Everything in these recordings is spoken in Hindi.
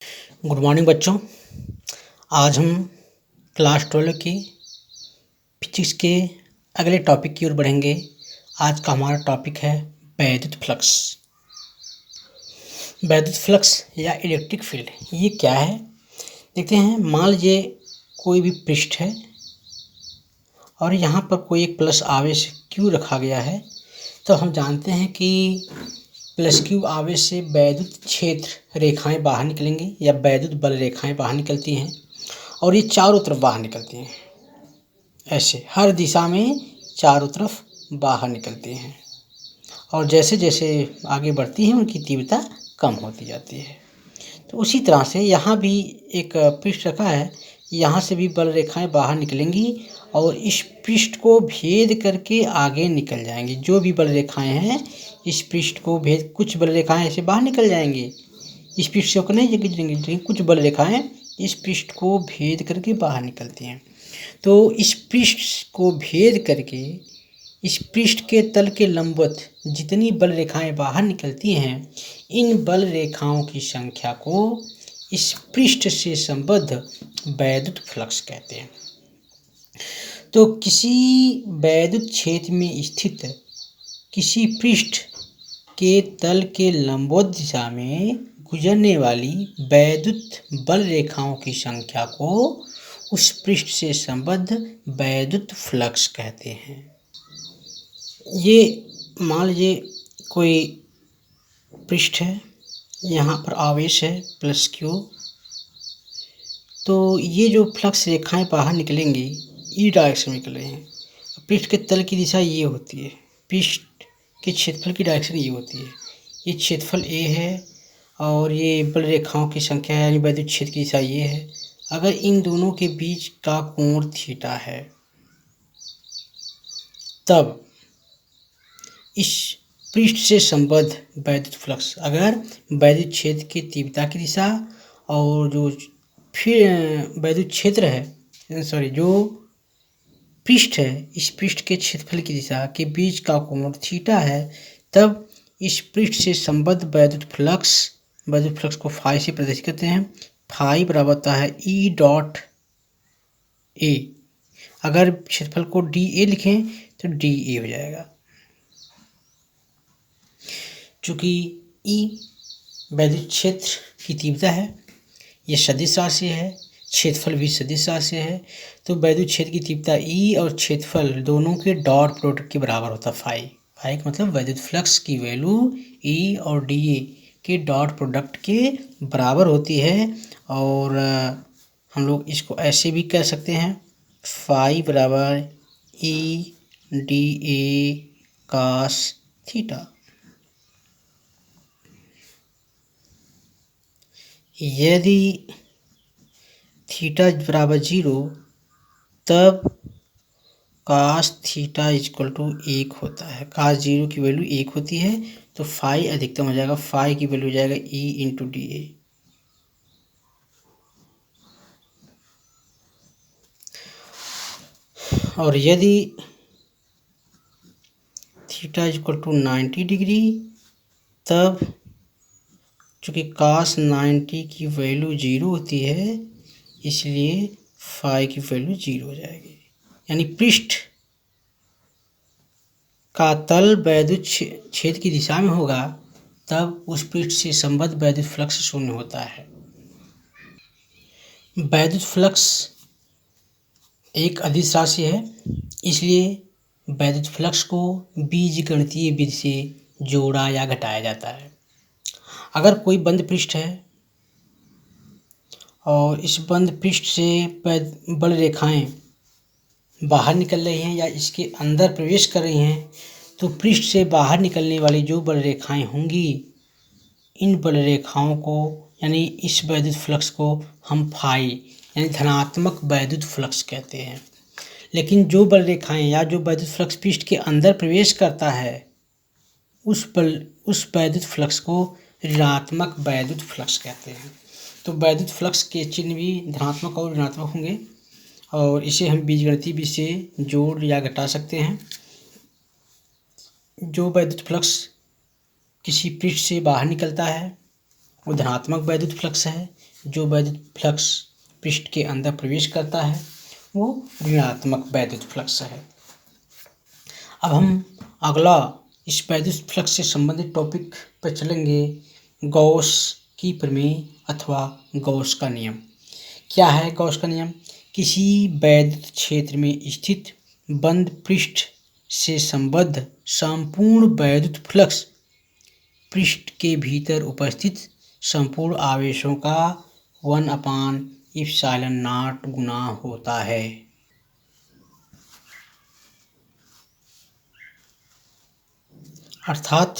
गुड मॉर्निंग बच्चों। आज हम क्लास 12 की फिजिक्स के अगले टॉपिक की ओर बढ़ेंगे। आज का हमारा टॉपिक है वैद्युत फ्लक्स। वैद्युत फ्लक्स या इलेक्ट्रिक फील्ड ये क्या है देखते हैं। मान लीजिए कोई भी पृष्ठ है और यहाँ पर कोई एक प्लस आवेश Q रखा गया है, तो हम जानते हैं कि प्लस Q आवेश से वैद्युत क्षेत्र रेखाएं बाहर निकलेंगी या वैद्युत बल रेखाएं बाहर निकलती हैं और ये चारों तरफ बाहर निकलती हैं। ऐसे हर दिशा में चारों तरफ बाहर निकलती हैं और जैसे जैसे आगे बढ़ती हैं उनकी तीव्रता कम होती जाती है। तो उसी तरह से यहाँ भी एक पृष्ठ रखा है, यहाँ से भी बल रेखाएं बाहर निकलेंगी और इस पृष्ठ को भेद करके आगे निकल जाएंगी। जो भी बल रेखाएं हैं इस पृष्ठ को भेद, कुछ बल रेखाएं ऐसे बाहर निकल जाएंगी, इस पृष्ठ से होकर नहीं जाएंगी, लेकिन कुछ बल रेखाएं इस पृष्ठ को भेद करके बाहर निकलती हैं। तो इस पृष्ठ को भेद करके इस पृष्ठ के तल के लंबवत जितनी बल रेखाएं बाहर निकलती हैं, इन बल रेखाओं की संख्या को इस पृष्ठ से संबद्ध वैद्युत फ्लक्स कहते हैं। तो किसी वैद्युत क्षेत्र में स्थित किसी पृष्ठ के तल के लंबवत दिशा में गुजरने वाली वैद्युत बल रेखाओं की संख्या को उस पृष्ठ से संबद्ध वैद्युत फ्लक्स कहते हैं। ये मान लीजिए कोई पृष्ठ है, यहाँ पर आवेश है प्लस Q, तो ये जो फ्लक्स रेखाएं बाहर निकलेंगी ई डायरेक्शन में निकल रही हैं। पृष्ठ के तल की दिशा ये होती है, पृष्ठ के क्षेत्रफल की डायरेक्शन ये होती है। ये क्षेत्रफल A है और ये बल रेखाओं की संख्या है, यानी वैद्युत क्षेत्र की दिशा ये है। अगर इन दोनों के बीच का कोण थीटा है, तब इस पृष्ठ से संबद्ध वैद्युत फ्लक्स, अगर वैद्युत क्षेत्र की तीव्रता की दिशा और जो फिर वैद्युत क्षेत्र है, जो पृष्ठ है, इस पृष्ठ के क्षेत्रफल की दिशा के बीच का कोण थीटा है, तब इस पृष्ठ से संबद्ध वैद्युत फ्लक्स को फाई से प्रदर्शित करते हैं। फाई बराबर होता है E डॉट A। अगर क्षेत्रफल को DA लिखें तो DA हो जाएगा। चूँकि E वैद्युत क्षेत्र की तीव्रता है, ये सदिश राशि है, क्षेत्रफल भी सदिश राशि है, तो वैद्युत क्षेत्र की तीव्रता E और क्षेत्रफल दोनों के डॉट प्रोडक्ट के बराबर होता है फाई। फाई का मतलब वैद्युत फ्लक्स की वैल्यू E और DA के डॉट प्रोडक्ट के बराबर होती है। और हम लोग इसको ऐसे भी कह सकते हैं, फाई बराबर EDA cos थीटा। यदि थीटा बराबर 0 तब कास थीटा इक्वल टू 1 होता है। कास 0 की वैल्यू 1 होती है, तो फाई अधिकतम हो जाएगा। फाई की वैल्यू हो जाएगा E इंटू DA। और यदि थीटा इक्वल टू 90 डिग्री, तब चूँकि कास 90 की वैल्यू 0 होती है, इसलिए फाई की वैल्यू 0 हो जाएगी। यानी पृष्ठ का तल वैद्युत क्षेत्र की दिशा में होगा, तब उस पृष्ठ से संबद्ध वैद्युत फ्लक्स शून्य होता है। वैद्युत फ्लक्स एक अदिश राशि है, इसलिए वैद्युत फ्लक्स को बीजगणितीय विधि से जोड़ा या घटाया जाता है। अगर कोई बंद पृष्ठ है और इस बंद पृष्ठ से बल रेखाएं बाहर निकल रही हैं या इसके अंदर प्रवेश कर रही हैं, तो पृष्ठ से बाहर निकलने वाली जो बल रेखाएं होंगी, इन बल रेखाओं को यानी इस वैद्युत फ्लक्स को हम फाई यानी धनात्मक वैद्युत फ्लक्स कहते हैं। लेकिन जो बल रेखाएं या जो वैद्युत फ्लक्स पृष्ठ के अंदर प्रवेश करता है, उस वैद्युत फ्लक्स को ऋणात्मक वैद्युत फ्लक्स कहते हैं। तो वैद्युत फ्लक्स के चिन्ह भी धनात्मक और ऋणात्मक होंगे और इसे हम बीजगणितीय विधि से जोड़ या घटा सकते हैं। जो वैद्युत फ्लक्स किसी पृष्ठ से बाहर निकलता है वो धनात्मक वैद्युत फ्लक्स है, जो वैद्युत फ्लक्स पृष्ठ के अंदर प्रवेश करता है वो ऋणात्मक वैद्युत फ्लक्स है। अब हम अगला इस वैद्युत फ्लक्स से संबंधित टॉपिक पर चलेंगे, गॉस की प्रमेय अथवा गॉस का नियम। क्या है गॉस का नियम? किसी वैद्युत क्षेत्र में स्थित बंद पृष्ठ से संबद्ध संपूर्ण वैद्युत फ्लक्स पृष्ठ के भीतर उपस्थित संपूर्ण आवेशों का 1/ε0 गुना होता है। अर्थात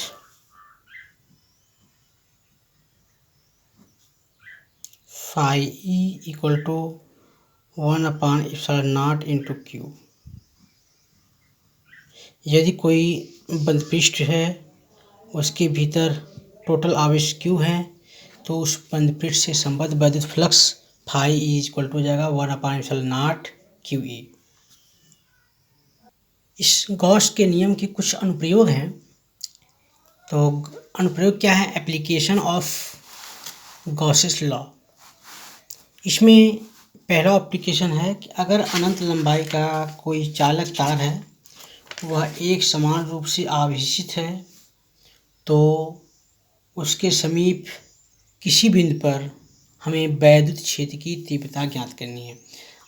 phi E equal to 1/ε0 into Q. यदि कोई बंद पृष्ठ है उसके भीतर टोटल आवेश क्यू है तो उस बंद पृष्ठ से संबद्ध वैद्युत flux phi E equal to हो जाएगा 1/ε0 QE। इस गॉस के नियम के कुछ अनुप्रयोग हैं। तो अनुप्रयोग क्या है? Application of Gauss's law. इसमें पहला एप्लीकेशन है कि अगर अनंत लंबाई का कोई चालक तार है, वह एक समान रूप से आवेशित है, तो उसके समीप किसी बिंदु पर हमें वैद्युत क्षेत्र की तीव्रता ज्ञात करनी है।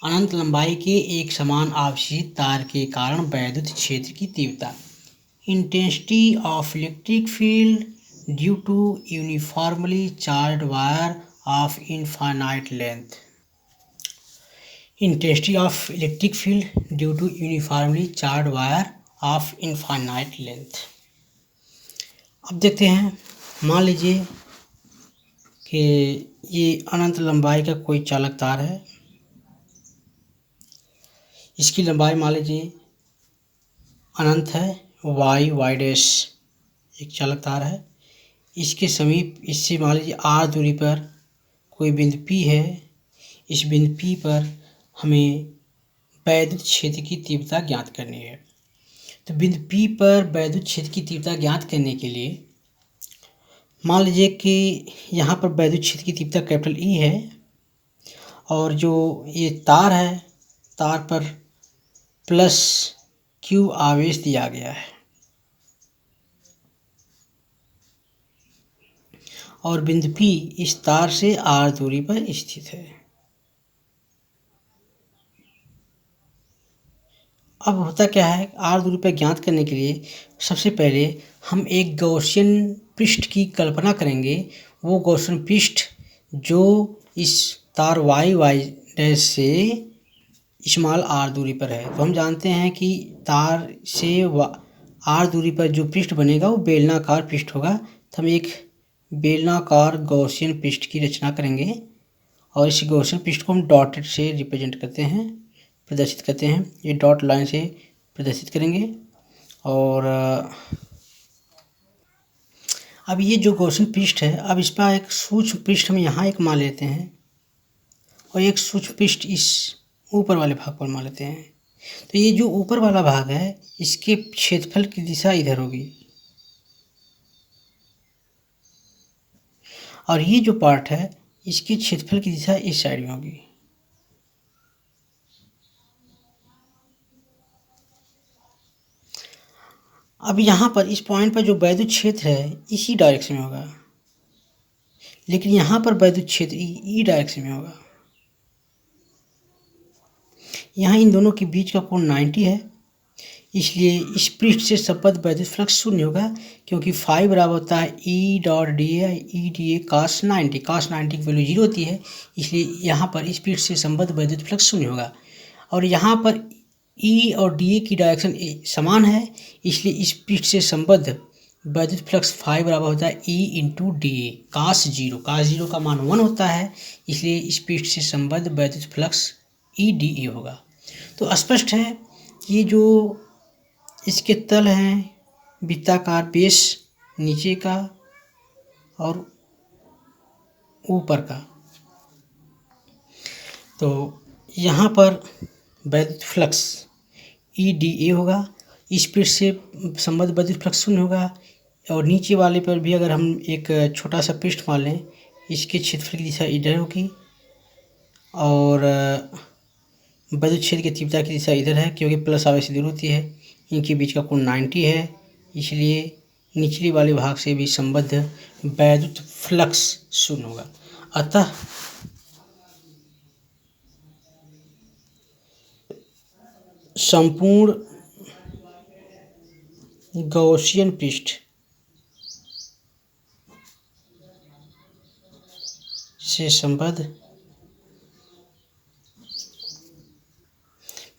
अनंत लंबाई के एक समान आवेशित तार के कारण वैद्युत क्षेत्र की तीव्रता, intensity of electric field due to uniformly charged wire of infinite length. Intensity of electric field due to uniformly charged wire of infinite length. अब देखते हैं, मान लीजिए कि ये अनंत लंबाई का कोई चालक तार है। इसकी लंबाई मान लीजिए अनंत है, वाई डैश एक चालक तार है। इसके समीप इससे मान लीजिए r दूरी पर कोई बिंदु P है। इस बिंदु P पर हमें वैद्युत क्षेत्र की तीव्रता ज्ञात करनी है। तो बिंदु P पर वैद्युत क्षेत्र की तीव्रता ज्ञात करने के लिए मान लीजिए कि यहाँ पर वैद्युत क्षेत्र की तीव्रता कैपिटल E है और जो ये तार है, तार पर प्लस Q आवेश दिया गया है और बिंदु P इस तार से r दूरी पर स्थित है। अब होता क्या है, r दूरी पर ज्ञात करने के लिए सबसे पहले हम एक गॉसियन पृष्ठ की कल्पना करेंगे। वो गॉसियन पृष्ठ जो इस तार y डैश से स्मॉल r दूरी पर है। तो हम जानते हैं कि तार से r दूरी पर जो पृष्ठ बनेगा वो बेलनाकार पृष्ठ होगा। तो हम एक बेलनाकार गॉसियन पृष्ठ की रचना करेंगे और इस गॉसियन पृष्ठ को हम डॉटेड से रिप्रेजेंट करते हैं, प्रदर्शित करते हैं। ये डॉट लाइन से प्रदर्शित करेंगे। और अब ये जो गॉसियन पृष्ठ है, अब इस पर एक सूक्ष्म पृष्ठ हम यहाँ एक मान लेते हैं और एक सूक्ष्म पृष्ठ इस ऊपर वाले भाग पर मान लेते हैं। तो ये जो ऊपर वाला भाग है इसके क्षेत्रफल की दिशा इधर होगी और ये जो पार्ट है इसके क्षेत्रफल की दिशा इस साइड में होगी। अब यहाँ पर इस पॉइंट पर जो वैद्युत क्षेत्र है इसी डायरेक्शन में होगा, लेकिन यहाँ पर वैद्युत क्षेत्र ई डायरेक्शन में होगा। यहाँ इन दोनों के बीच का कोण 90 है, इसलिए इस पृष्ठ से संबद्ध वैद्युत फ्लक्स शून्य होगा, क्योंकि फाई बराबर होता है E.dA cos 90। cos 90 की वैल्यू 0 होती है, इसलिए यहाँ पर इस पृष्ठ से संबद्ध वैद्युत फ्लक्स शून्य होगा। और यहाँ पर E और DA की डायरेक्शन समान है, इसलिए इस पृष्ठ से संबद्ध वैद्युत फ्लक्स फाई बराबर होता है E/DA cos 0। cos 0 का मान 1 होता है, इसलिए इस पृष्ठ से संबद्ध वैद्युत फ्लक्स E/DA होगा। तो स्पष्ट है ये जो इसके तल हैं वृत्ताकार बेस नीचे का और ऊपर का, तो यहाँ पर वैद्युत फ्लक्स E/DA होगा। इस पृष्ठ से संबद्ध वैद्युत फ्लक्स शून्य होगा और नीचे वाले पर भी अगर हम एक छोटा सा पृष्ठ मान लें, इसके क्षेत्रफल की दिशा इधर होगी और वैद्युत क्षेत्र की तीव्रता की दिशा इधर है, क्योंकि प्लस आवेश दूर होती है। इनके बीच का कोण 90 है, इसलिए निचले वाले भाग से भी संबद्ध वैद्युत फ्लक्स शून्य होगा। अतः संपूर्ण गॉसियन पृष्ठ से संबद्ध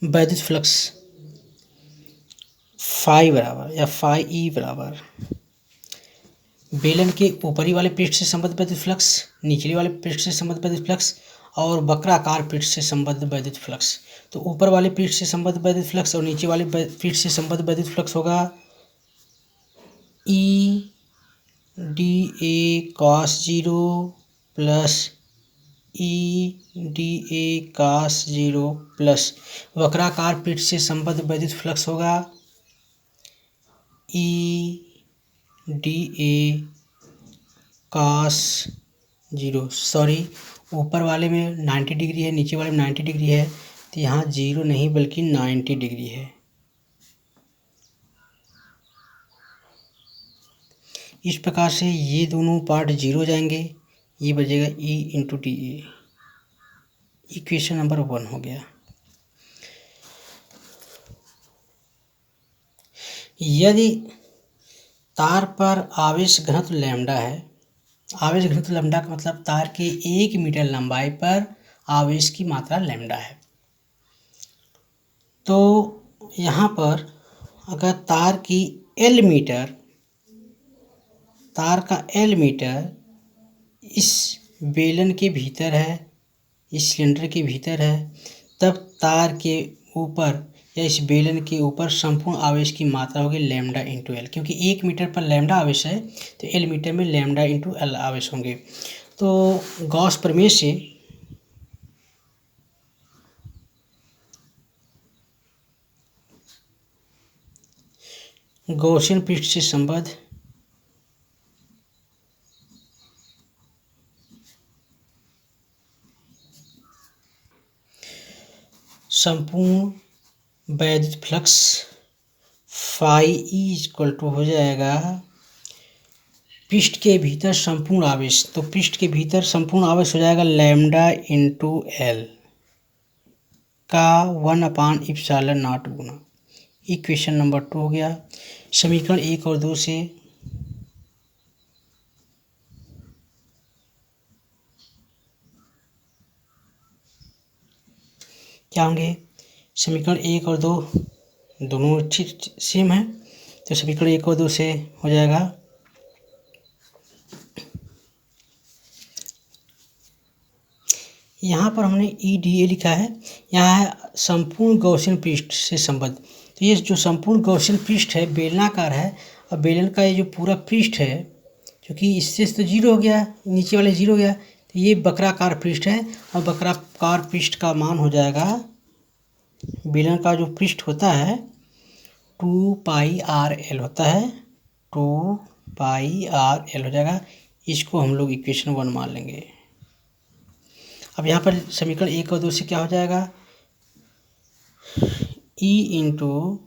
वैद्युत फ्लक्स फाई बराबर या फाई ई बराबर बेलन के ऊपरी वाले पृष्ठ से संबद्ध वैद्युत फ्लक्स, निचले वाले पृष्ठ से संबद्ध वैद्युत फ्लक्स और वक्राकार पृष्ठ से संबद्ध वैद्युत फ्लक्स। तो ऊपर वाले पृष्ठ से संबद्ध वैद्युत फ्लक्स और नीचे वाले पृष्ठ से संबद्ध वैद्युत फ्लक्स होगा E D A cos 0 plus E D A cos 0 plus वक्राकार पृष्ठ से संबद्ध वैद्युत फ्लक्स होगा E D A cos 0। Sorry, ऊपर वाले में 90 डिग्री है, नीचे वाले में 90 डिग्री है, तो यहाँ 0 नहीं बल्कि 90 डिग्री है। इस प्रकार से ये दोनों पार्ट 0 हो जाएंगे, ये बचेगा E into D A. Equation number 1 हो गया। यदि तार पर आवेश घनत्व लैम्डा है, आवेश घनत्व लैम्डा का मतलब तार के 1 मीटर लंबाई पर आवेश की मात्रा लैम्डा है। तो यहाँ पर अगर तार का L मीटर इस बेलन के भीतर है, इस सिलेंडर के भीतर है, तब तार के ऊपर या इस बेलन के ऊपर संपूर्ण आवेश की मात्रा होगी लैम्डा इंटू एल। क्योंकि 1 मीटर पर लैम्डा आवेश है तो एल मीटर में लैम्डा इंटू एल आवेश होंगे। तो गॉस प्रमेय से गॉसियन पृष्ठ से संबद्ध संपूर्ण वैद्युत flux phi E equal to हो जाएगा पृष्ठ के भीतर संपूर्ण आवेश। तो पृष्ठ के भीतर संपूर्ण आवेश हो जाएगा लैम्डा इंटू एल का 1/ε0 गुना। इक्वेशन नंबर 2 हो गया। समीकरण 1 और 2 से क्या होंगे? समीकरण 1 और 2 दोनों ठीक सेम है, तो समीकरण 1 और 2 से हो जाएगा यहाँ पर हमने ई डी ए लिखा है, यहाँ है संपूर्ण गॉसियन पृष्ठ से संबद्ध। तो ये जो संपूर्ण गॉसियन पृष्ठ है बेलनाकार है, और बेलन का ये जो पूरा पृष्ठ है, क्योंकि इससे तो 0 हो गया, नीचे वाले 0 हो गया, तो ये वक्राकार पृष्ठ है, और वक्राकार पृष्ठ का मान हो जाएगा, बेलन का जो पृष्ठ होता है 2πr/l होता है, 2πr/l हो जाएगा। इसको हम लोग इक्वेशन 1 मान लेंगे। अब यहाँ पर समीकरण 1 और 2 से क्या हो जाएगा? ई इंटू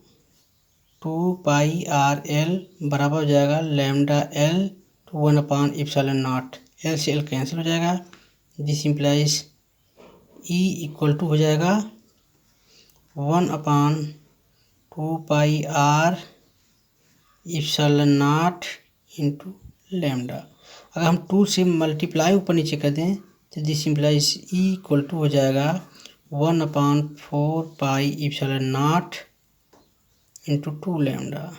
2πr/l बराबर हो जाएगा लैम्डा एल 1/ε0। एल से एल कैंसिल हो जाएगा। This implies E equal to हो जाएगा 1/2πr/ε0 इंटू लैम्डा। अगर हम 2 से मल्टीप्लाई ऊपर नीचे कर दें तो this implies E equal to हो जाएगा 1/4πε0 इंटू 2 लैम्डा।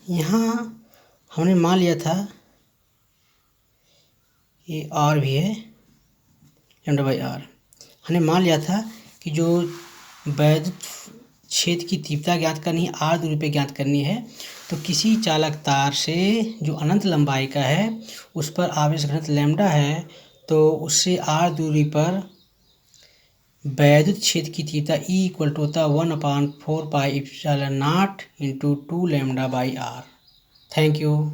यहाँ हमने मान लिया था, ये आर भी है लैम्डा बाई आर, हमने मान लिया था कि जो वैद्युत क्षेत्र की तीव्रता ज्ञात करनी है, आर दूरी पे ज्ञात करनी है, तो किसी चालक तार से जो अनंत लंबाई का है उस पर आवेश घनत्व लैम्डा है, तो उससे आर दूरी पर वैद्युत क्षेत्र की तीव्रता ई इक्वल टू होता है 1/4πε0 into 2 lambda by R. Thank you.